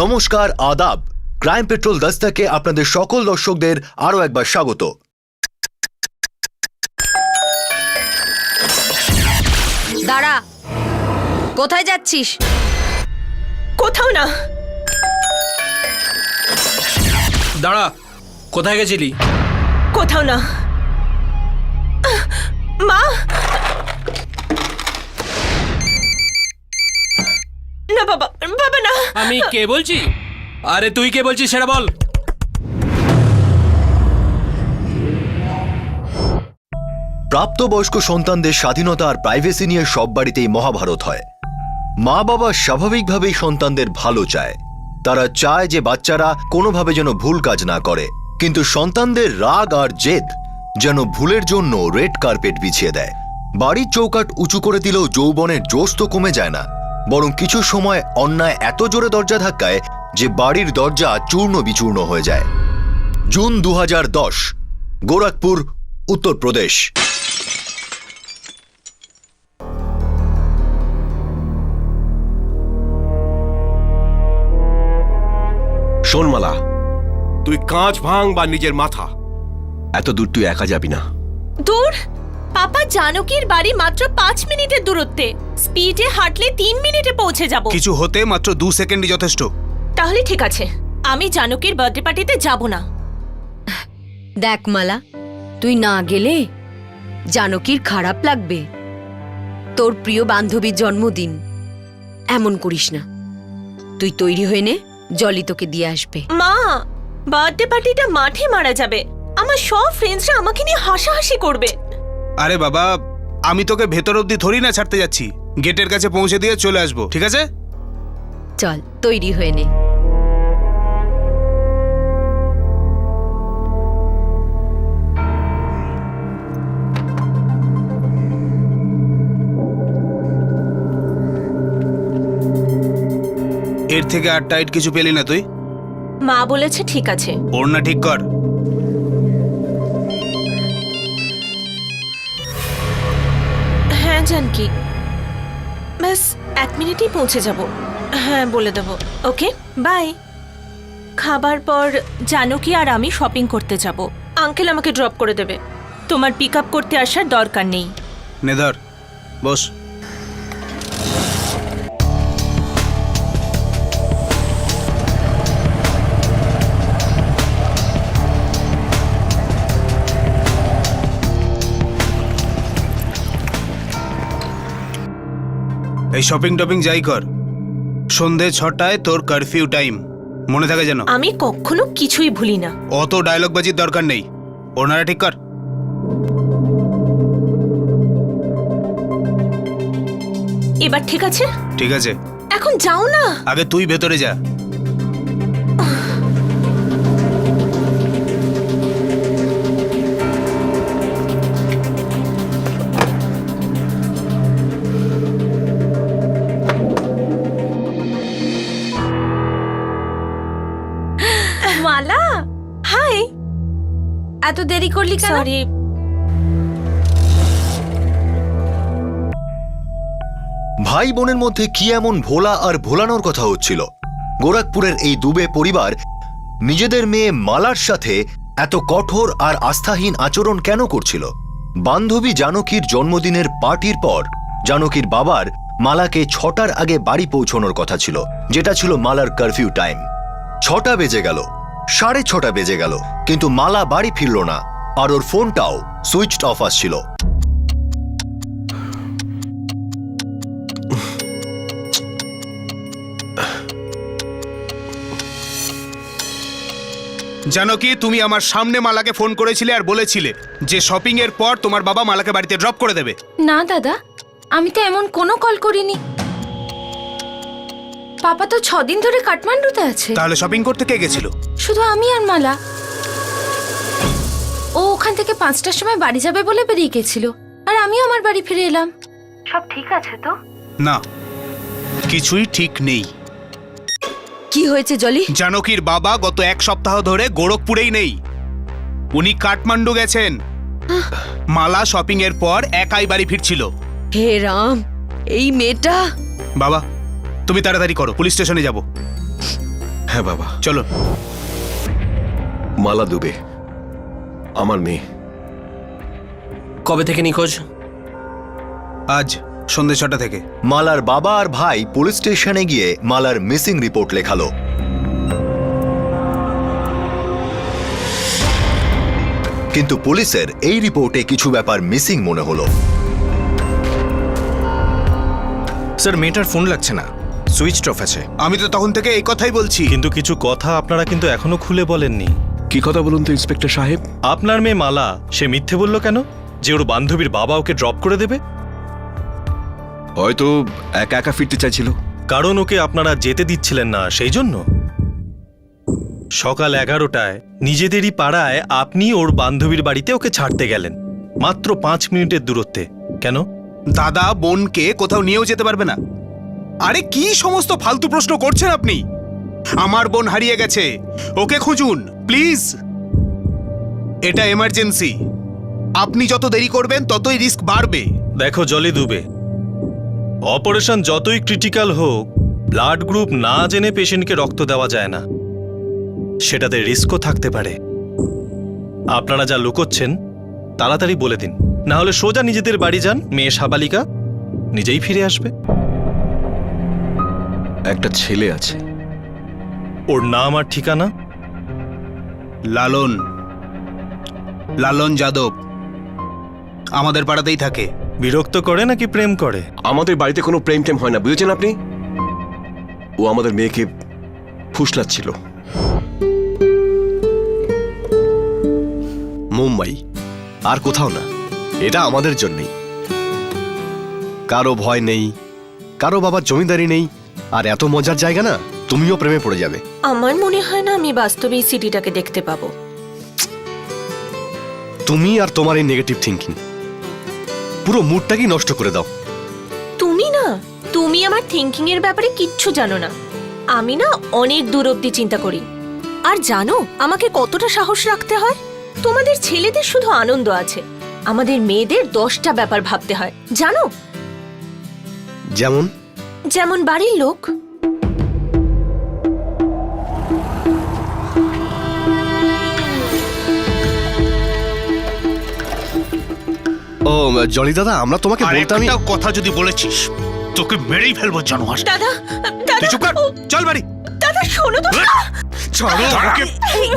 নমস্কার, আদাব। Crime petrol দস্তকে আপনাদের সকল দর্শকদের আরো একবার স্বাগত। দাঁড়া, কোথায় যাচ্ছিস? কোথাও না। দাঁড়া, কোথায় গেছিলি? কোথাও না। মা, না বাবা, বাবা না। আমি কে বলছি? আরে তুই কে বলছিস সেটা বল। প্রাপ্তবয়স্ক সন্তানদের স্বাধীনতা আর প্রাইভেসি নিয়ে সব বাড়িতেই মহাভারত হয়। মা বাবা স্বাভাবিকভাবেই সন্তানদের ভালো চায়। তারা চায় যে বাচ্চারা কোনোভাবে যেন ভুল কাজ না করে, কিন্তু সন্তানদের রাগ আর জেদ যেন ভুলের জন্য রেড কার্পেট বিছিয়ে দেয়। বাড়ির চৌকাঠ উঁচু করে দিলেও যৌবনের জোশ তো কমে যায় না, বরং কিছু সময় অন্যায় এত জোরে দরজা ধাক্কায় যে বাড়ির দরজা চূর্ণ বিচূর্ণ হয়ে যায়। জুন 2010, গোরখপুর, উত্তরপ্রদেশ। শোন মালা, তুই কাঁচ ভাঙ বা নিজের মাথা, এত দূর তুই একা যাবি না। দূর? পাপা জানকীর বাড়ি মাত্র 5 মিনিটের দূরত্বে। স্পিডে হাঁটলে 3 মিনিটে পৌঁছে যাব। কিছু হতে মাত্র 2 সেকেন্ডই যথেষ্ট। তাহলে ঠিক আছে, আমি জানকীর বার্থডে পার্টিতে যাব না। দেখ মালা, তুই না গেলে জানকীর খারাপ লাগবে। তোর প্রিয় বান্ধবীর জন্মদিন, এমন করিস না। তুই তৈরি হয়ে নে, জলি তোকে দিয়ে আসবে। মা, বার্থডে পার্টিটা মাঠে মারা যাবে। আমার সব ফ্রেন্ডসরা আমাকে নিয়ে হাসাহাসি করবে। আরে বাবা, আমি তোকে ভেতর অবধি থরি না ছাড়তে যাচ্ছি, গেটের কাছে পৌঁছে দিয়ে চলে আসবো, ঠিক আছে? চল, তৈরি হয়ে নে। এর থেকে আর টাইট কিছু পেলি না তুই? মা বলেছে ঠিক আছে। ওড়না ঠিক কর। হ্যাঁ জানকী, ব্যাস 1 মিনিটেই পৌঁছে যাব। হ্যাঁ বলে দেব। ওকে, বাই। খাবার পর জানকী আর আমি শপিং করতে যাব। আঙ্কেল আমাকে ড্রপ করে দেবে। তোমার পিক আপ করতে আসার দরকার নেই। নে ধর, বস। এই শপিং টপিং যাই কর, সন্ধে 6টায় তোর কারফিউ টাইম, মনে থাকে যেন। আমি কখনো কিছুই ভুলি না। অত ডায়লগ বাজির দরকার নেই। ওনারা ঠিক কর। এবার ঠিক আছে? ঠিক আছে, এখন যাও না। আগে তুই ভেতরে যা। মালা, হাই। এত দেরি করলি কেন? সরি। ভাই বোনের মধ্যে কি এমন ভোলা আর ভোলানোর কথা হচ্ছিল? গোরখপুরের এই দুবে পরিবার নিজেদের মেয়ে মালার সাথে এত কঠোর আর আস্থাহীন আচরণ কেন করছিল? বান্ধবী জানকীর জন্মদিনের পার্টির পর জানকীর বাবার মালাকে 6টার আগে বাড়ি পৌঁছানোর কথা ছিল, যেটা ছিল মালার কারফিউ টাইম। 6টা বেজে গেল, 6:30 বেজে গেল, কিন্তু মালা বাড়ি ফিরল না, আর ওর ফোনটাও সুইচড অফ আসছিল। জানো কি, তুমি আমার সামনে মালাকে ফোন করেছিলে আর বলেছিলে যে শপিং এর পর তোমার বাবা মালাকে বাড়িতে ড্রপ করে দেবে। না দাদা, আমি তো এমন কোনো কল করিনি। পাপা তো 6 দিন ধরে কাঠমান্ডুতে আছে। তাহলে শপিং করতে কে গেছিল? শুধু আমি আর মালা। ও ওখান থেকে 5টার সময় বাড়ি যাবে বলে বেরিয়ে গেছিল, আর আমিও আমার বাড়ি ফিরে এলাম। সব ঠিক আছে তো? না, কিছুই ঠিক নেই। কি হয়েছে জলি? জানকীর বাবা গত 1 সপ্তাহ ধরে গোরখপুরেই নেই, উনি কাঠমান্ডু গেছেন। মালা শপিং এর পর একাই বাড়ি ফিরছিল। হে রাম, এই মেয়েটা। বাবা, তুমি তাড়াতাড়ি করো, পুলিশ স্টেশনে যাব। হ্যাঁ বাবা। চলো। মালা দুবে আমার মেয়ে। কবে থেকে নিখোঁজ? আজ সন্ধ্যে 6টা থেকে। মালার বাবা আর ভাই পুলিশ স্টেশনে গিয়ে মালার মিসিং রিপোর্ট লেখালো। কিন্তু পুলিশের এই রিপোর্টে কিছু ব্যাপার মিসিং মনে হলো। স্যার মেয়েটার ফোন লাগছে না, সুইচ অফ আছে। আমি তো তখন থেকে এই কথাই বলছি। কিন্তু কিছু কথা আপনারা কিন্তু এখনো খুলে বলেননি। কি কথা বলুন তো ইন্সপেক্টর সাহেব? আপনার মেয়ে মালা সে মিথ্যে বলল কেন যে ওর বান্ধবীর বাবা ওকে ড্রপ করে দেবে? হয়তো একা একা ফিরতে চাইছিল। কারণ ওকে আপনারা যেতে দিচ্ছিলেন না সেই জন্য। সকাল 11টায় নিজেদেরই পাড়ায় আপনি ওর বান্ধবীর বাড়িতে ওকে ছাড়তে গেলেন, মাত্র 5 মিনিটের দূরত্বে। কেন? দাদা বোনকে কোথাও নিয়েও যেতে পারবে না। আরে কি সমস্ত ফালতু প্রশ্ন করছেন আপনি? আমার বোন হারিয়ে গেছে, ওকে খুঁজুন প্লিজ। এটা এমার্জেন্সি। আপনি যত দেরি করবেন ততই রিস্ক বাড়বে। দেখো জলে ডুবে, অপারেশন যতই ক্রিটিক্যাল হোক, ব্লাড গ্রুপ না জেনে পেশেন্টকে রক্ত দেওয়া যায় না। সেটাতে রিস্কও থাকতে পারে। আপনারা যা লুকোচ্ছেন তাড়াতাড়ি বলে দিন, না হলে সোজা নিজেদের বাড়ি যান, মেয়ে সাবালিকা নিজেই ফিরে আসবে। একটা ছেলে আছে। ওর নাম আর ঠিকানা? লালন, লালন যাদব। আমাদের পাড়াতেই থাকে। বিরক্ত করে নাকি প্রেম করে? আমাদের বাড়িতে কোনো প্রেম টেম হয় না, বুঝেছেন আপনি? ও আমাদের মেয়েকে ফুসলাচ্ছিল। মুম্বাই, আর কোথাও না। এটা আমাদের জন্যই। কারো ভয় নেই, কারো বাবার জমিদারি নেই, আর এত মজার জায়গা না, তুমিও প্রেমে পড়ে যাবে। আমার মনে হয় না আমি বাস্তবে এই সিটিটাকে দেখতে পাবো। তুমি আর তোমার এই নেগেটিভ থিঙ্কিং পুরো মুডটাকেই নষ্ট করে দাও। তুমি আমার থিঙ্কিং এর ব্যাপারে কিচ্ছু জানো না। আমি না অনেক দূর অব্দি চিন্তা করি। আর জানো আমাকে কতটা সাহস রাখতে হয়? তোমাদের ছেলেদের শুধু আনন্দ আছে, আমাদের মেয়েদের 10টা ব্যাপার ভাবতে হয় জানো। যেমন? যেমন বাড়ির লোক। ও জলি দাদা, আমরা তোমাকে আর বলতাম। একটা কথা যদি বলেছিস তোকে মেরেই ফেলবো জানোয়ার। দাদা, তুই চুপ কর, চল বাড়ি। দাদা শোনো তো। ছাড়ো ওকে।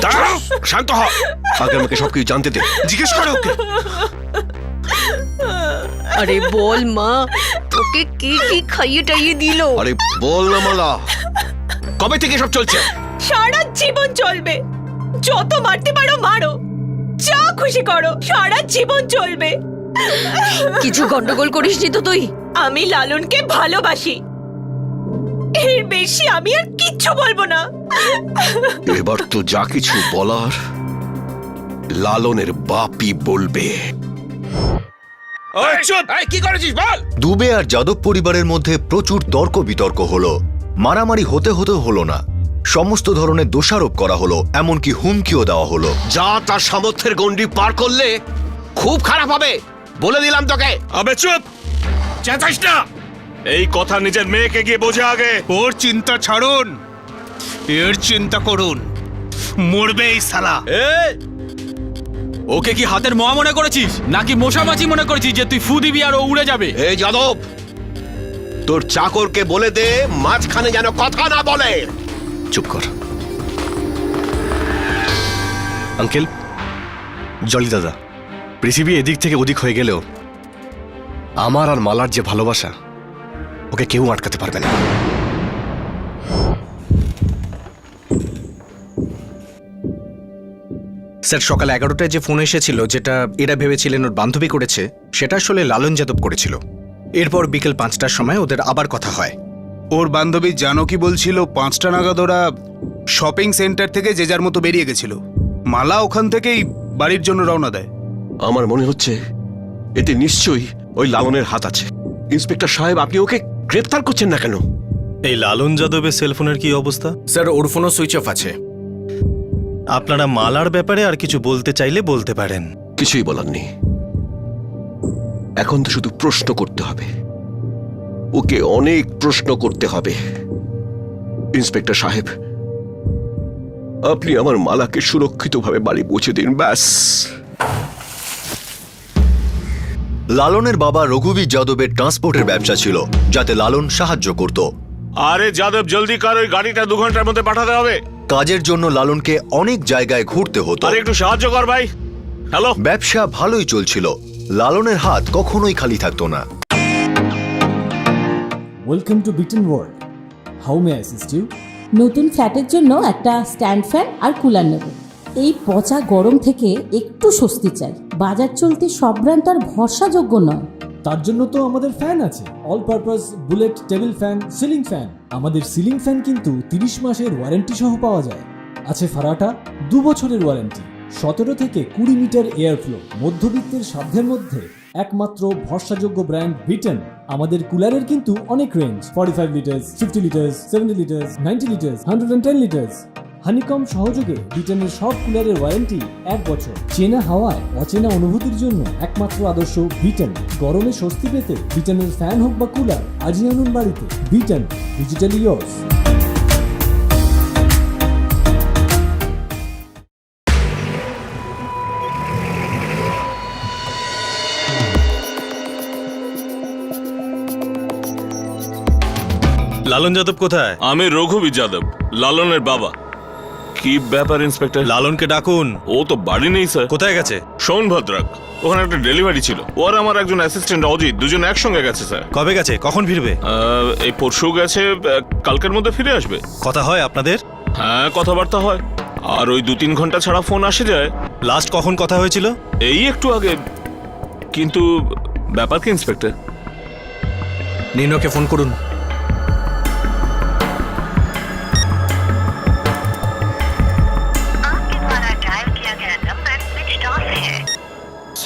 দাঁড়াও, শান্ত হ। আগে আমাকে সবকিছু জানতে দে। জিজ্ঞেস করো ওকে। আরে বল মা, তোকে কি কি খাইয়ে টাইয়ে দিল? আরে বল না মালা, কবে থেকে সব চলছে? সারা জীবন চলবে। যত মারতে পারো মারো, যা খুশি করো, সারা জীবন চলবে। কিছু গন্ডগোল করিসনি তো তুই? আমি লালনকে ভালোবাসি, এর বেশি আমি আর কিচ্ছু বলবো না। এবার তো যা কিছু বলার লালনের বাপই বলবে। কি করেছিস বল? দুবে আর যাদব পরিবারের মধ্যে প্রচুর তর্ক বিতর্ক হলো। মারামারি হতে হলো না, সমস্ত ধরনের দোষারোপ করা হলো, এমনকি হুমকিও দেওয়া হলো। যা তার সামর্থ্যের গণ্ডি পার করলে খুব খারাপ হবে, বলে দিলাম তোকে। আবে চুপ, চেঁচাইস না। এই কথা নিজের মেয়েকে গিয়ে বোঝা আগে। ওর চিন্তা ছাড়ুন, এর চিন্তা করুন। মরবে এই শালা। ওকে কি হাতের মোয়া মনে করেছিস নাকি মশামাছি মনে করেছিস যে তুই ফু দিবি আর ও উড়ে যাবে? এই যাদব, তোর চাকরকে বলে দে মাঝখানে যেন কথা না বলে। চুপ কর। আঙ্কেল, জলি দাদা, পৃথিবী এদিক থেকে ওদিক হয়ে গেলেও আমার আর মালার যে ভালোবাসা, ওকে কেউ আটকাতে পারবে না। স্যার সকাল 11টায় যে ফোন এসেছিল, যেটা এরা ভেবেছিলেন ওর বান্ধবী করেছে, সেটা আসলে লালন যাদব করেছিল। এরপর বিকেল 5টার সময় ওদের আবার কথা হয়। ওর বান্ধবী জানকী বলছিল 5টা নাগাদ ওরা শপিং সেন্টার থেকে যে যার মতো বেরিয়ে গেছিল। মালা ওখান থেকেই বাড়ির জন্য রওনা দেয়। আমার মনে হচ্ছে এতে নিশ্চয়ই ওই লালনের হাত আছে। ইন্সপেক্টর সাহেব, আপনি ওকে গ্রেফতার করছেন না কেন? এই লালন যাদবের সেলফোনের কি অবস্থা? স্যার ওর ফোনও সুইচ অফ আছে। আপনারা মালার ব্যাপারে আর কিছু বলতে চাইলে বলতে পারেন। কিছুই বলার নেই, এখন তো শুধু প্রশ্ন করতে হবে। ওকে অনেক প্রশ্ন করতে হবে। ইন্সপেক্টর সাহেব, আপনি আমার মালাকে সুরক্ষিতভাবে বাড়ি পৌঁছে দিন, ব্যাস। লালনের বাবা রঘুবীর যাদবের ট্রান্সপোর্টের ব্যবসা ছিল, যাতে লালন সাহায্য করত। আরে যাদব, জলদি কর, ওই গাড়িটা 2 ঘন্টার মধ্যে পাঠাতে হবে। কাজের জন্য লালনকে অনেক জায়গায় ঘুরতে হতো। আরে একটু সাহায্য কর ভাই। হ্যালো। ব্যবসা ভালোই চলছিল, লালনের হাত কখনোই খালি থাকতো না। Welcome to Bitten world. How may I assist you? নতুন ফ্ল্যাটের জন্য একটা স্ট্যান্ড ফ্যান আর কুলার নেব। এই পচা গরম থেকে একটু স্বস্তি চাই। বাজার চলতে সব ব্র্যান্ড তো আর ভরসাযোগ্য নয়। তার জন্য তো আমাদের ফ্যান আছে, all purpose bullet table fan, ceiling fan. আমাদের সিলিং ফ্যান কিন্তু 30 মাসের ওয়ারেন্টি সহ পাওয়া যায়। আছে ফারাটা 2 বছরের ওয়ারেন্টি, 17 থেকে 20 মিটার এয়ার ফ্লো। মধ্যবিত্তের সাধ্যের মধ্যে একমাত্র ভরসাযোগ্য ব্র্যান্ড বিটেন। আমাদের কুলারের কিন্তু অনেক range, 45 litres, 50 litres, 70 litres, 90 litres, 110 litres. Honeycomb সহযোগে বিটেনের সব কুলারের ওয়ারেন্টি 1 বছর। চেনা হাওয়ায় অচেনা অনুভূতির জন্য একমাত্র আদর্শ বিটেন। গরমে স্বস্তি পেতে বিটেনের ফ্যান হোক বা কুলার, আজই আনুন বাড়িতে। বিটেন, ডিজিটালি ইয়ার্স। লালন যাদব কোথায়? আমি রঘুবীর যাদব, লালনের বাবা। কি ব্যাপার ইন্সপেক্টর? লালনকে ডাকুন। ও তো বাড়ি নেই স্যার। কোথায় গেছে? সোনভদ্রাক, ওখানে একটা ডেলিভারি ছিল। ওর আমার একজন অ্যাসিস্ট্যান্ট অজিত, দুজন একসঙ্গে গেছে স্যার। কবে গেছে? কখন ফিরবে? এই পরশু গেছে, কালকের মধ্যে ফিরে আসবে। কথা হয় আপনাদের? হ্যাঁ, কথাবার্তা হয়। আর ওই 2-3 ঘন্টা ছাড়া ফোন আসে যায়। লাস্ট কখন কথা হয়েছিল? এই একটু আগে। কিন্তু ব্যাপার কি ইন্সপেক্টর? নিনোকে ফোন করুন।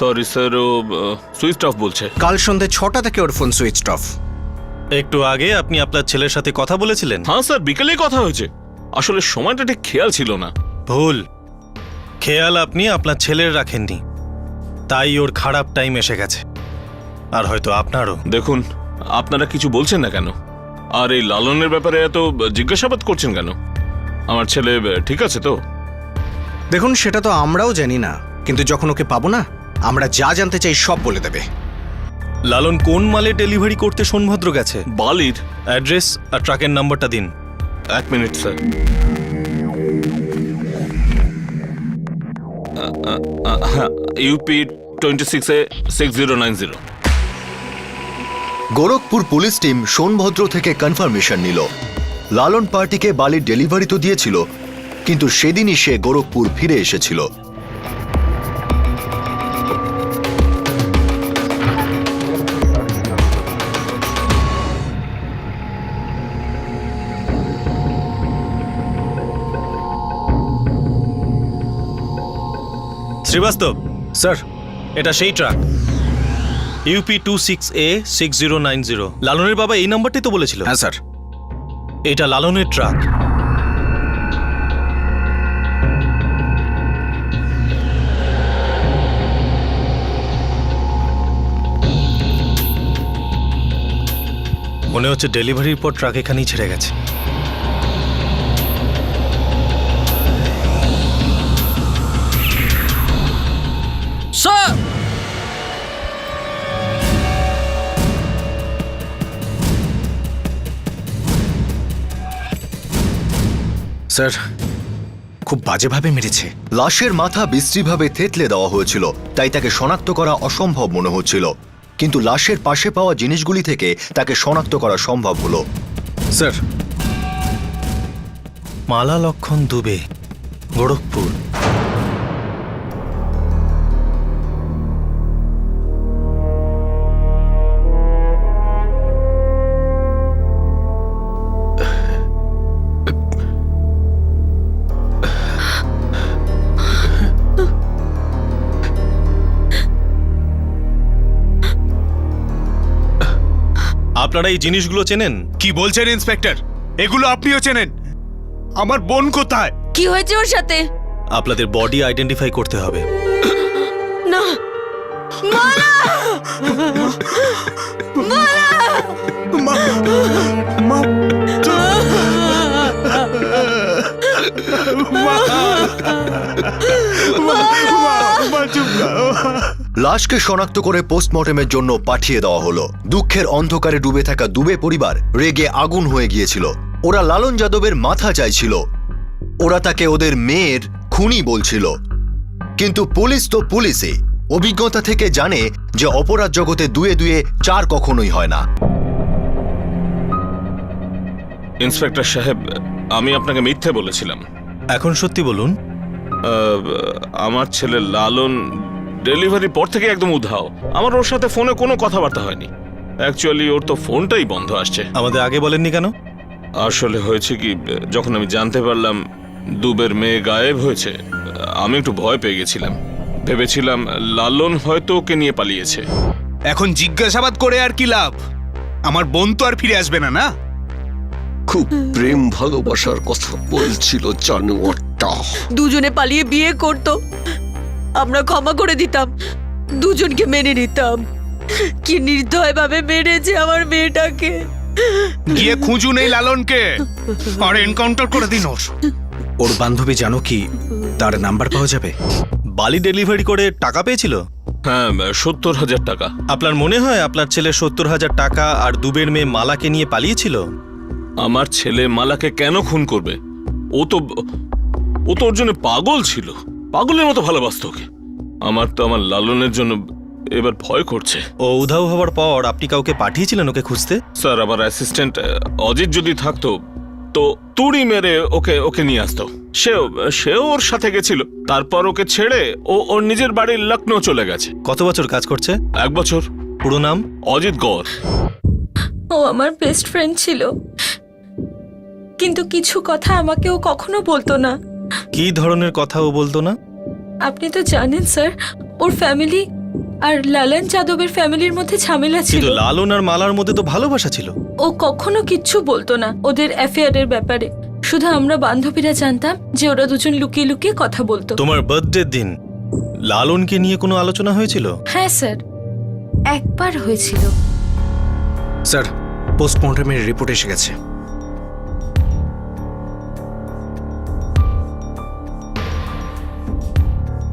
সরি স্যার, ও সুইচ অফ বলছে। কাল সন্ধ্যে 6টা থেকে ওর ফোন সুইচ অফ। একটু আগে আপনি আপনার ছেলের সাথে কথা বলেছিলেন? হ্যাঁ স্যার, বিকেলেই কথা হয়েছে। আসলে সময়টা ঠিক খেয়াল ছিল না। ভুল। খেয়াল আপনি আপনার ছেলের রাখেননি, তাই ওর খারাপ টাইম এসে গেছে। আর হয়তো আপনারও। দেখুন, আপনারা কিছু বলছেন না কেন? আর এই লালনের ব্যাপারে এত জিজ্ঞাসাবাদ করছেন কেন? আমার ছেলে ঠিক আছে তো? দেখুন, সেটা তো আমরাও জানি না, কিন্তু যখন ওকে পাবো না, আমরা যা জানতে চাই সব বলে দেবে। লালন কোন মালে ডেলিভারি করতে সোনভদ্র গেছে? বালির। অ্যাড্রেস আর ট্রাকের নাম্বারটা দিন। 1 minute sir. UP 26A 6090। Gorakhpur police team Sonbhadra থেকে কনফার্মেশন নিল। লালন পার্টিকে বালির ডেলিভারি তো দিয়েছিল, কিন্তু সেদিনই সে গোরখপুর ফিরে এসেছিল। শ্রীবাস্তব স্যার, এটা সেই ট্রাক, ইউপি 26A 6090। লালনের বাবা এই নাম্বারটাই তো বলেছিল। হ্যাঁ স্যার। এটা লালনের ট্রাক। মনে হচ্ছে ডেলিভারির পর ট্রাক এখানেই ছেড়ে গেছে। স্যার, খুব বাজেভাবে মেরেছে। লাশের মাথা বিশ্রীভাবে থেতলে দেওয়া হয়েছিল, তাই তাকে শনাক্ত করা অসম্ভব মনে হচ্ছিল। কিন্তু লাশের পাশে পাওয়া জিনিসগুলি থেকে তাকে শনাক্ত করা সম্ভব হলো। স্যার, মালা লক্ষণ দুবে, গোরখপুর। আপনারা এই জিনিসগুলো চেনেন? কি বলছেন ইন্সপেক্টর? এগুলো আপনিও চেনেন? আমার বোন কোথায়? কি হয়েছে ওর সাথে? আপনাদের বডি আইডেন্টিফাই করতে হবে। না, মালা! মালা! মা লাশকে শনাক্ত করে পোস্টমর্টেমের জন্য পাঠিয়ে দেওয়া হলো। দুঃখের অন্ধকারে ডুবে থাকা দুবে পরিবার রেগে আগুন হয়ে গিয়েছিল। ওরা লালন যাদবের মাথা চাইছিল। ওরা তাকে ওদের মেয়ের খুনি বলছিল। কিন্তু পুলিশ তো পুলিশই, অভিজ্ঞতা থেকে জানে যে অপরাধ জগতে দুয়ে দুয়ে চার কখনোই হয় না। ইন্সপেক্টর সাহেব, আমি আপনাকে মিথ্যে বলেছিলাম। এখন সত্যি বলুন। আমার ছেলে লালন ডেলিভারির পর থেকে একদম উধাও। আমার ওর সাথে ফোনে কোনো কথাবার্তা হয়নি। অ্যাকচুয়ালি ওর তো ফোনটাই বন্ধ আসছে। আমাদের আগে বলেননি কেন? আসলে হয়েছে কি, যখন আমি জানতে পারলাম দুবের মেয়ে গায়েব হয়েছে, আমি একটু ভয় পেয়ে গেছিলাম। ভেবেছিলাম লালন হয়তো ওকে নিয়ে পালিয়েছে। এখন জিজ্ঞাসাবাদ করে আর কি লাভ? আমার বোন তো আর ফিরে আসবে না, না? খুব প্রেম ভালোবাসার কথা বলছিল জানোয়ারটা। দুজনে পালিয়ে বিয়ে করত, আমরা ক্ষমা করে দিতাম, দুজনকে মেনে নিতাম। কি নির্দয় ভাবে মেরেছে আমার মেয়েটাকে। গিয়ে খুঁজুন এই লালনকে আর এনকাউন্টার করে দিন ওর। ওর বান্ধবী জানকী, তার নাম্বার পাওয়া যাবে? বালি ডেলিভারি করে টাকা পেয়েছিল? হ্যাঁ, 70,000 টাকা। আপনার মনে হয় আপনার ছেলে 70,000 টাকা আর দুবের মেয়ে মালাকে নিয়ে পালিয়েছিল? আমার ছেলে মালাকে কেন খুন করবে? ও তো ওর জন্য পাগল ছিল, পাগলের মতো ভালোবাসত ওকে। আমার তো আমার লালনের জন্য এবার ভয় করছে। ও উধাও হওয়ার পর আপনি কাউকে পাঠিয়েছিলেন ওকে খুঁজতে? স্যার, আমার অ্যাসিস্ট্যান্ট অজিত যদি থাকতো তো তুড়ি মেরে ওকে নিয়ে আসতো। সেও ওর সাথে গেছিল। তারপর ওকে ছেড়ে ও ওর নিজের বাড়ির লখনৌ চলে গেছে। কত বছর কাজ করছে? 1 বছর। পুরো নাম? অজিত গৌর। ও আমার বেস্ট ফ্রেন্ড ছিল, কিন্তু কিছু কথা আমাকে ও কখনো বলতো না। কি ধরনের কথা ও বলতো না? আপনি তো জানেন স্যার, ওর ফ্যামিলি আর লালন যাদবের ফ্যামিলির মধ্যে ঝামেলা ছিল। কিন্তু লালন আর মালার মধ্যে তো ভালোবাসা ছিল। ও কখনো কিচ্ছু বলতো না ওদের অ্যাফেয়ারের ব্যাপারে। শুধু আমরা বান্ধবীরা জানতাম যে ওরা দুজন লুকিয়ে লুকিয়ে কথা বলতো। তোমার বার্থডের দিন লালনকে নিয়ে কোনো আলোচনা হয়েছিল? হ্যাঁ স্যার, একবার হয়েছিল। স্যার, পোস্টমর্টমের রিপোর্ট এসে গেছে।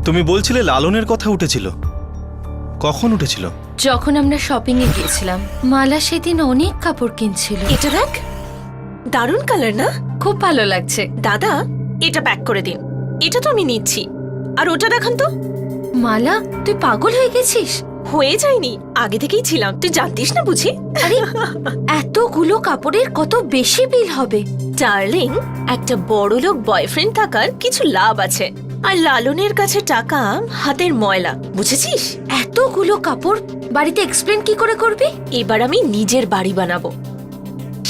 তুমি বলছিলে লালনের কথা উঠেছিল, কখন উঠেছিল? যখন আমরা শপিং এ গিয়েছিলাম, মালা সেদিন অনেক কাপড় কিনছিল। এটা দেখ, দারুণ কালার না? খুব ভালো লাগছে। দাদা, এটা প্যাক করে দিন। এটা তো আমি নিচ্ছি। আর ওটা দেখান তো। মালা, তুই পাগল হয়ে গেছিস? হয়ে যায়নি, আগে থেকেই ছিলাম। তুই জানতিস না বুঝি? আরে এতগুলো কাপড়ের কত বেশি বিল হবে। ডার্লিং, একটা বড়লোক বয়ফ্রেন্ড থাকার কিছু লাভ আছে। আর লালনের কাছে টাকা হাতের ময়লা, বুঝেছিস? এতগুলো কাপড় বাড়িতে এক্সপ্লেন কি করে করবি? এবার আমি নিজের বাড়ি বানাবো,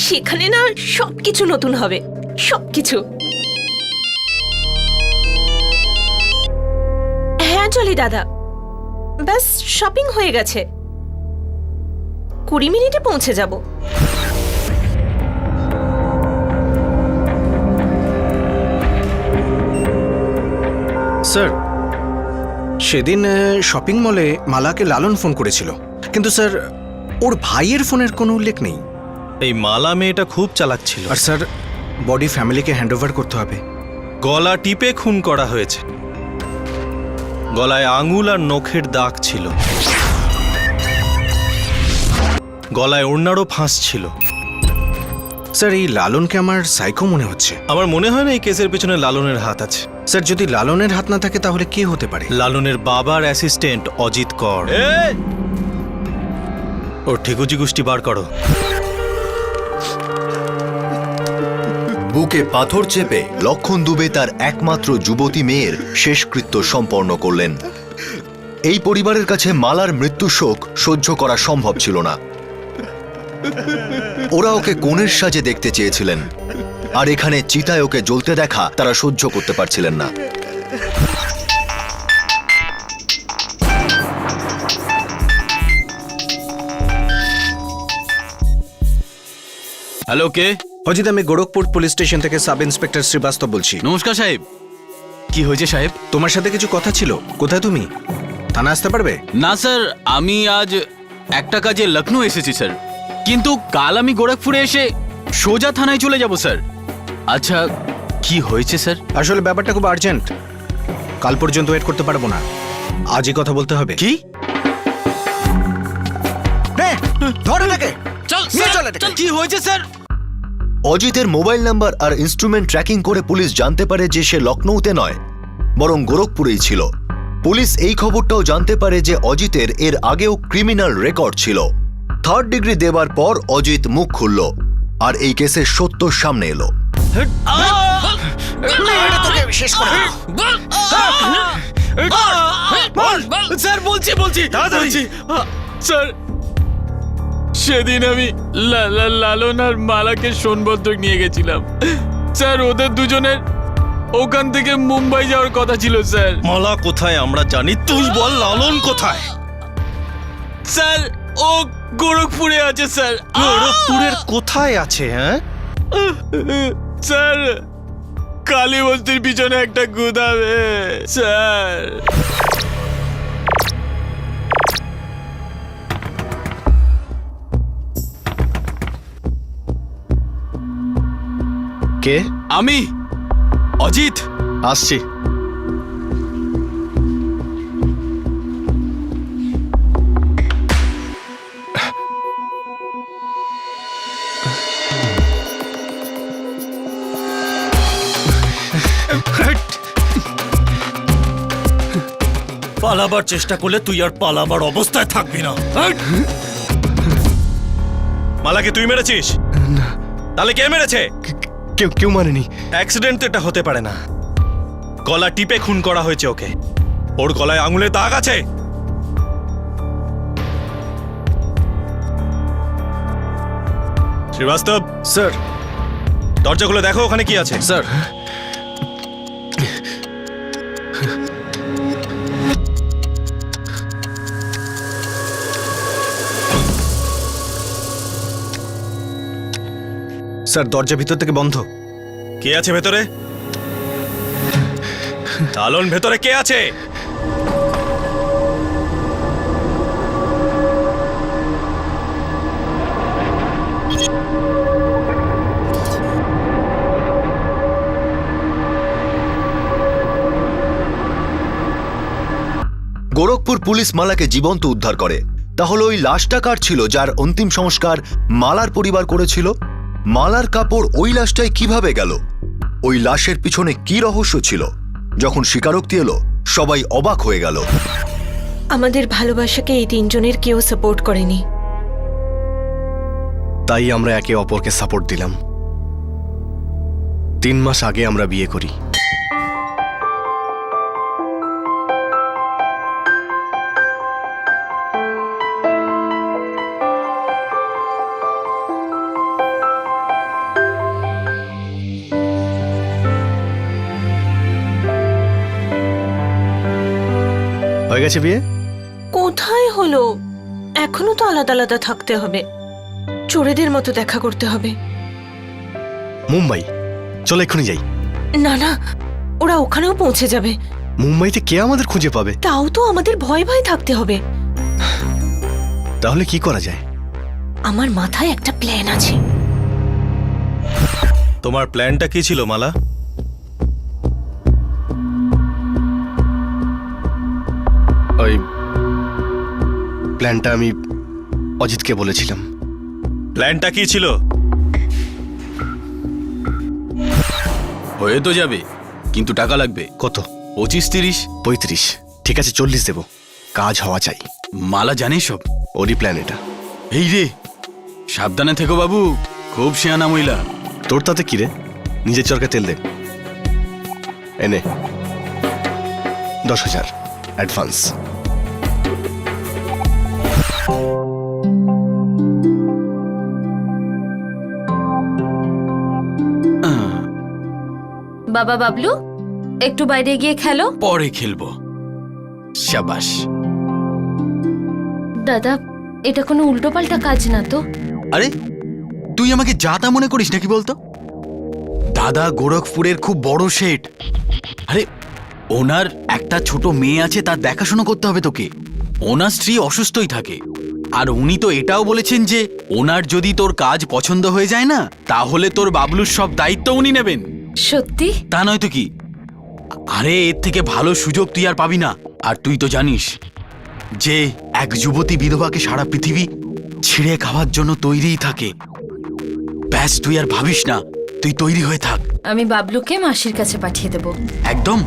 সেখানে না সবকিছু নতুন হবে, সবকিছু। হ্যাঁ চলি দাদা, ব্যাস শপিং হয়ে গেছে। 20 মিনিটে পৌঁছে যাব। স্যার, সেদিন শপিং মলে মালাকে লালন ফোন করেছিল, কিন্তু স্যার ওর ভাইয়ের ফোনের কোনো উল্লেখ নেই। এই মালা মেয়েটা খুব চালাক ছিল। আর স্যার, বডি ফ্যামিলিকে হ্যান্ডওভার করতে হবে। গলা টিপে খুন করা হয়েছে। গলায় আঙুল আর নখের দাগ ছিল। গলায় ওড়নারও ফাঁস ছিল। স্যার, এই লালনকে আমার সাইকো মনে হচ্ছে। আমার মনে হয় না এই কেসের পেছনে লালনের হাত আছে। স্যার, যদি লালনের হাত না থাকে তাহলে কে হতে পারে? লালনের বাবার অ্যাসিস্ট্যান্ট অজিত কর। ওর ঠিকুজি গোষ্ঠী বার করো। বুকে পাথর চেপে লক্ষণ দুবে তার একমাত্র যুবতী মেয়ের শেষকৃত্য সম্পন্ন করলেন। এই পরিবারের কাছে মালার মৃত্যু শোক সহ্য করা সম্ভব ছিল না। ওরা ওকে কনের সাজে দেখতে চেয়েছিলেন, আর এখানে চিতায় ওকে জ্বলতে দেখা তারা সহ্য করতে পারছিলেন না। হ্যালো, কে? অজিত, আমি গোরখপুর পুলিশ স্টেশন থেকে সাব ইন্সপেক্টর শ্রীবাস্তব বলছি। নমস্কার সাহেব। কি হয়েছে সাহেব? তোমার সাথে কিছু কথা ছিল। কোথায় তুমি? থানা আসতে পারবে? না স্যার, আমি আজ একটা কাজে লখনৌ এসেছি স্যার, কিন্তু কাল আমি গোরখপুরে এসে সোজা থানায় চলে যাব স্যার। আচ্ছা, কি হয়েছে স্যার? আসলে ব্যাপারটা খুব আর্জেন্ট, কাল পর্যন্ত ওয়েট করতে পারবো না, আজই কথা বলতে হবে। কি? নে, ধর এটাকে। চল নিয়ে চল স্যার, এটাকে। কি হয়েছে স্যার? অজিতের মোবাইল নাম্বার আর ইনস্ট্রুমেন্ট ট্র্যাকিং করে পুলিশ জানতে পারে যে সে লখনৌতে নয়, বরং গোরখপুরেই ছিল। পুলিশ এই খবরটাও জানতে পারে যে অজিতের এর আগেও ক্রিমিনাল রেকর্ড ছিল। 3rd ডিগ্রি দেবার পর অজিত মুখ খুলল আর এই কেসের সত্য সামনে এলো। স্যার বলছি স্যার, সেদিন আমি লালন আর মালাকে সোনভদ্র নিয়ে গেছিলাম স্যার। ওদের দুজনের ওখান থেকে মুম্বাই যাওয়ার কথা ছিল স্যার। মালা কোথায় আমরা জানি, তুই বল লালন কোথায়? স্যার ও গোরখপুরে আছে স্যার। গোরখপুরের কোথায় আছে? হ্যাঁ স্যার কালী বস্তির পিছনে একটা গুদামে স্যার। কে? আমি অজিত। আসছি। পালাবার চেষ্টা করলে তুই আর পালাবার অবস্থায় থাকবি না। মালাকে তুই মেরেছিস? তাহলে কে মেরেছে? কেউ মানেনি। অ্যাক্সিডেন্ট তো এটা হতে পারে না। গলা টিপে খুন করা হয়েছে ওকে। ওর গলায় আঙুলের দাগ আছে। শ্রীবাস্তব স্যার। দরজা খুলে দেখো ওখানে কি আছে। স্যার। স্যার দরজা ভিতর থেকে বন্ধ। কে আছে ভেতরে? লালন ভেতরে কে আছে? গোরখপুর পুলিশ মালাকে জীবন্ত উদ্ধার করে। তাহলে ওই লাশটা কার ছিল যার অন্তিম সংস্কার মালার পরিবার করেছিল? মালার কাপড় ওই লাশটায় কিভাবে গেল? ওই লাশের পিছনে কি রহস্য ছিল? যখন স্বীকারোক্তি এলো সবাই অবাক হয়ে গেল। আমাদের ভালোবাসাকে এই তিনজনের কেউ সাপোর্ট করেনি। তাই আমরা একে অপরকে সাপোর্ট দিলাম। 3 মাস আগে আমরা বিয়ে করি। হয়ে গেছে বিয়ে? কোথায় হলো? এখনো তো আলাদা আলাদা থাকতে হবে, চোরেদের মতো দেখা করতে হবে। মুম্বাই চলো এক্ষুনি যাই। না না, ওরা ওখানেও পৌঁছে যাবে। মুম্বাইতে কে আমাদের খুঁজে পাবে? তাও তো আমাদের ভয় ভয় থাকতে হবে। তাহলে কি করা যায়? আমার মাথায় একটা প্ল্যান আছে। তোমার প্ল্যানটা কি ছিল মালা? ওই প্ল্যানটা আমি অজিতকে বলেছিলাম। প্ল্যানটা কি ছিল? হয়ে তো যাবে, কিন্তু টাকা লাগবে। কত? 25-30। 35। ঠিক আছে 40 দেব। কাজ হওয়া চাই। মালা জানিস সব? ওরই প্ল্যান এটা। এই রে, সাবধানে থেকো বাবু, খুব শিয়ানা মহিলা। তোর তাতে কি রে? নিজের চরকে তেল দে। এনে 10,000 অ্যাডভান্স। বাবা বাবলু, একটু বাইরে গিয়ে খেলো। পরে খেলবো। শাবাশ। দাদা, এটা কোনো উল্টোপাল্টা কাজ না তো? আরে তুই আমাকে যা তা মনে করিস নাকি বলতো? দাদা গোরখপুরের খুব বড় শেঠ। আরে ওনার একটা ছোট মেয়ে আছে, তার দেখাশোনা করতে হবে তোকে। ওনার স্ত্রী অসুস্থই থাকে, আর উনি তো এটাও বলেছেন যে ওনার যদি তোর কাজ পছন্দ হয়ে যায় না, তাহলে তোর বাবলুর সব দায়িত্ব উনি নেবেন। সত্যি? তা নয় তো কি, আরে এর থেকে ভালো সুযোগ তুই আর পাবি না। আর তুই তো জানিস যে এক যুবতী বিধবাকে সারা পৃথিবী ছিঁড়ে খাওয়ার জন্য তৈরিই থাকে। ব্যাস, তুই আর ভাবিস না, তুই তৈরি হয়ে থাক। আমি বাবলুকে মাসির কাছে পাঠিয়ে দেব। একদম।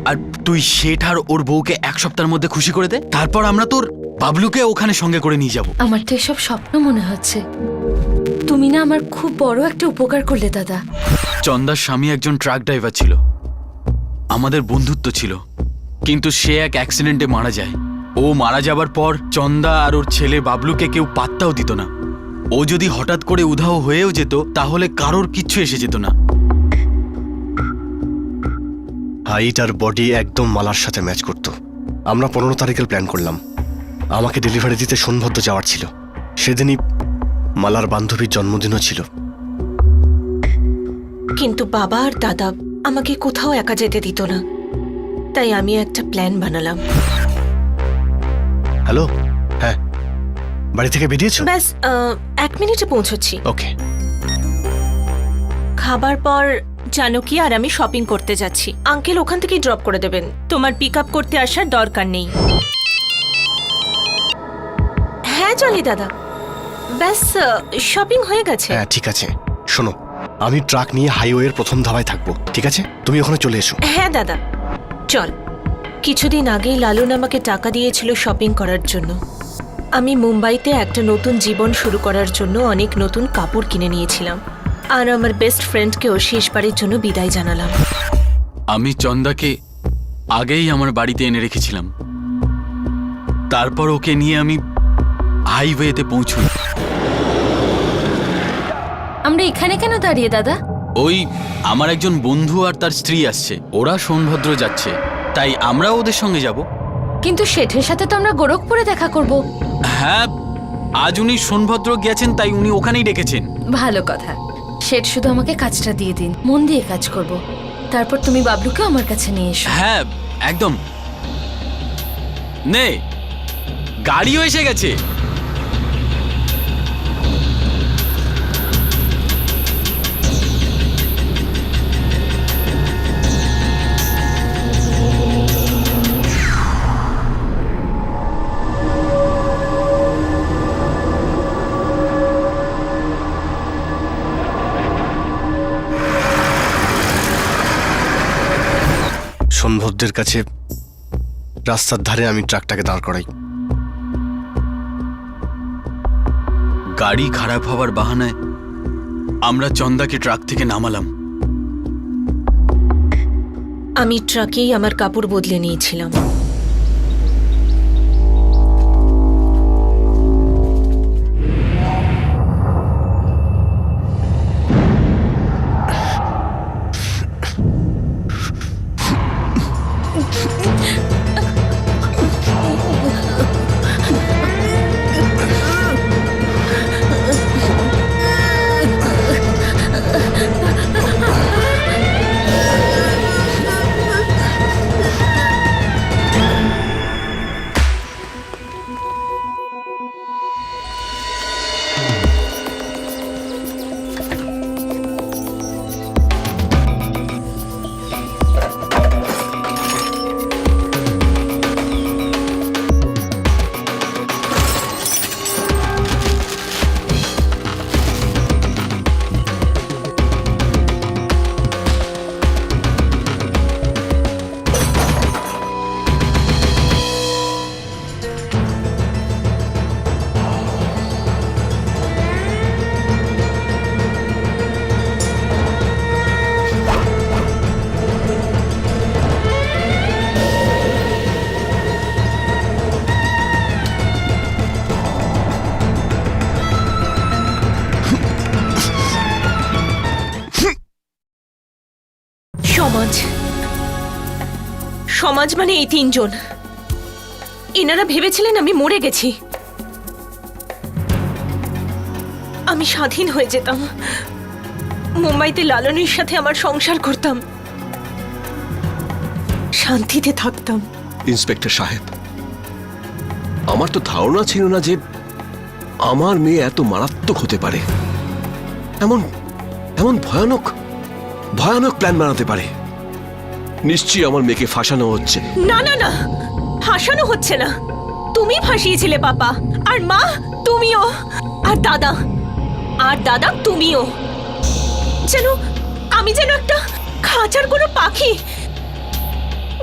আর তুই শেঠ আর ওর বউকে এক সপ্তাহের মধ্যে খুশি করে দে, তারপর আমরা তোর বাবলুকে ওখানে সঙ্গে করে নিয়ে যাব। আমার তো এসব স্বপ্ন মনে হচ্ছে। তুমি না আমার খুব বড় একটা উপকার করলে দাদা। চন্দার স্বামী একজন ট্রাক ড্রাইভার ছিল, আমাদের বন্ধুত্ব ছিল, কিন্তু সে এক অ্যাক্সিডেন্টে মারা যায়। ও মারা যাবার পর চন্দা আর ওর ছেলে বাবলুকে কেউ পাত্তাও দিত না। ও যদি হঠাৎ করে উধাও হয়েও যেত তাহলে কারোর কিচ্ছু এসে যেত না। হাইট আর বডি একদম মালার সাথে ম্যাচ করত। আমরা 15 তারিখের প্ল্যান করলাম। আমাকে ডেলিভারি দিতে সোনভদ্র যাওয়ার ছিল। সেদিনই মালার বান্ধবীর জন্মদিনও ছিল। কিন্তু বাবা আর দাদা আমাকে কোথাও একা যেতে দিত না, তাই আমি একটা প্ল্যান বানালাম। হ্যালো, হ্যাঁ, বাড়ি থেকে বেরিয়েছো? ব্যাস 1 মিনিটে পৌঁছচ্ছি। ওকে। খাবার পর জানকী আর আমি শপিং করতে যাচ্ছি। আঙ্কেল ওখান থেকেই ড্রপ করে দেবেন, তোমার পিক আপ করতে আসার দরকার নেই। হ্যাঁ জলি দাদা, ব্যাস শপিং হয়ে গেছে। হ্যাঁ ঠিক আছে, শোনো, আমি ট্রাক নিয়ে হাইওয়ের প্রথম ধাবায় থাকবো, ঠিক আছে? তুমি ওখানে চলে এসো। হ্যাঁ দাদা, চল। কিছুদিন আগেই লালন আমাকে টাকা দিয়েছিল শপিং করার জন্য। আমি মুম্বাইতে একটা নতুন জীবন শুরু করার জন্য অনেক নতুন কাপড় কিনে নিয়েছিলাম, আর আমার বেস্ট ফ্রেন্ডকেও শেষবারের জন্য বিদায় জানালাম। আমি চন্দাকে আগেই আমার বাড়িতে এনে রেখেছিলাম, তারপর ওকে নিয়ে আমি হাইওয়েতে পৌঁছই। আমরা এখানে কেন দাঁড়িয়ে দাদা? ওই আমার একজন বন্ধু আর তার স্ত্রী আসছে, ওরা সোনভদ্র যাচ্ছে, তাই আমরাও ওদের সঙ্গে যাব। কিন্তু শেঠের সাথে তো আমরা গোরখপুরে দেখা করব। হ্যাঁ, আজ উনি সোনভদ্র গেছেন, তাই উনি ওখানেই ডেকেছেন। ভালো কথা। শেঠ শুধু আমাকে কাজটা দিয়ে দিন, মন দিয়ে কাজ করব। তারপর তুমি বাবলুকে আমার কাছে নিয়ে এসো। হ্যাঁ একদম। নে, গাড়িও এসে গেছে। সোনভদ্রের কাছে রাস্তার ধারে আমি ট্রাকটাকে দাঁড় করাই। গাড়ি খারাপ হওয়ার বাহানায় আমরা চন্দাকে ট্রাক থেকে নামালাম। আমি ট্রাকেই আমার কাপড় বদলে নিয়েছিলাম। সমাজ মানে এই 3 জন। এনারা ভেবেছিলেন আমি মরে গেছি, আমি স্বাধীন হয়ে যেতাম, মুম্বাইতে লালনের সাথে আমার সংসার করতাম, শান্তিতে থাকতাম। ইন্সপেক্টর সাহেব, আমার তো ধারণা ছিল না যে আমার মেয়ে এত মারাত্মক হতে পারে, এমন ভয়ানক ভয়ানক প্ল্যান বানাতে পারে। নিশ্চয়ই আমার মেয়েকে ফাঁসানো হচ্ছে। না না না, ফাঁসানো হচ্ছে না। তুমি ফাঁসিয়েছিলে পাপা, আর মা তুমিও, আর দাদা তুমিও। আমি যেন একটা খাঁচার কোনো পাখি।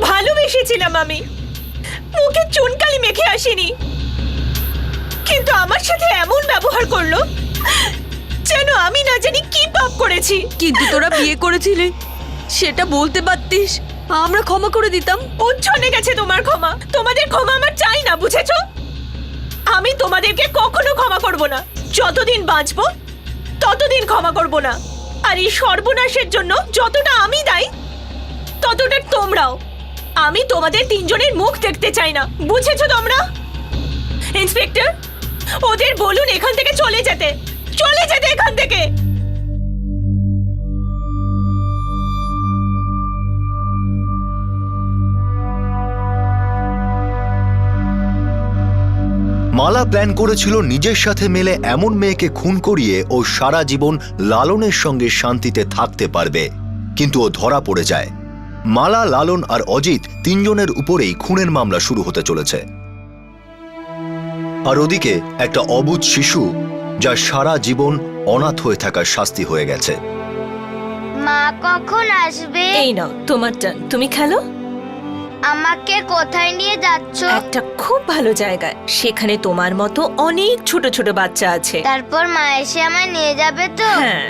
ভালোবেসেছিলাম আমি, মুখে চুনকালি মেখে আসিনি, কিন্তু আমার সাথে এমন ব্যবহার করলো যেন আমি না জানি কি পাপ করেছি। কিন্তু তোরা বিয়ে করেছিলি, সেটা বলতে পারতিস, আমরা ক্ষমা করে দিতাম। উচ্ছন্নে গেছে তোমার ক্ষমা। তোমাদের ক্ষমা আমার চাই না, বুঝেছো? আমি তোমাদেরকে কখনো ক্ষমা করব না। যতদিন বাঁচবো ততদিন ক্ষমা করব না। আর এই সর্বনাশের জন্য যতটা আমি দায়ী, ততটা তোমরাও। আমি তোমাদের তিনজনের মুখ দেখতে চাই না, বুঝেছো তোমরা? ইন্সপেক্টর, ওদের বলুন এখান থেকে চলে যেতে এখান থেকে। মালা প্ল্যান করেছিল নিজের সাথে মিলে এমন মেয়েকে খুন করিয়ে ও সারা জীবন লালনের সঙ্গে শান্তিতে থাকতে পারবে, কিন্তু ও ধরা পড়ে যায়। মালা, লালন আর অজিত তিনজনের উপরেই খুনের মামলা শুরু হতে চলেছে। আর ওদিকে একটা অবুঝ শিশু, যা সারা জীবন অনাথ হয়ে থাকার শাস্তি হয়ে গেছে। মা কখন আসবে? এই নাও তোমার টার্ন, তুমি খেলো। আমাকে কোথায় নিয়ে যাচ্ছ? একটা খুব ভালো জায়গায়, সেখানে তোমার মতো অনেক ছোট ছোট বাচ্চা আছে। তারপর মা এসে আমায় নিয়ে যাবে তো? হ্যাঁ।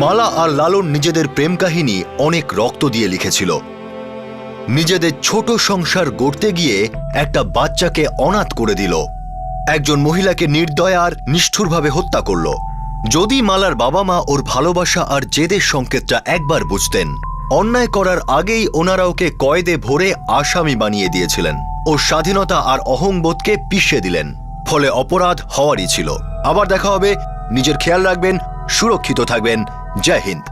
মালা আর লালন নিজেদের প্রেম কাহিনী অনেক রক্ত দিয়ে লিখেছিল। নিজেদের ছোট সংসার গড়তে গিয়ে একটা বাচ্চাকে অনাথ করে দিল, একজন মহিলাকে নির্দয় আর নিষ্ঠুরভাবে হত্যা করল। যদি মালার বাবা মা ওর ভালোবাসা আর জেদের সংকেতটা একবার বুঝতেন, অন্যায় করার আগেই ওনারা ওকে কয়েদে ভরে আসামি বানিয়ে দিয়েছিলেন। ওর স্বাধীনতা আর অহংবোধকে পিষে দিলেন, ফলে অপরাধ হওয়ারই ছিল। আবার দেখা হবে, নিজের খেয়াল রাখবেন, সুরক্ষিত থাকবেন। জয় হিন্দ।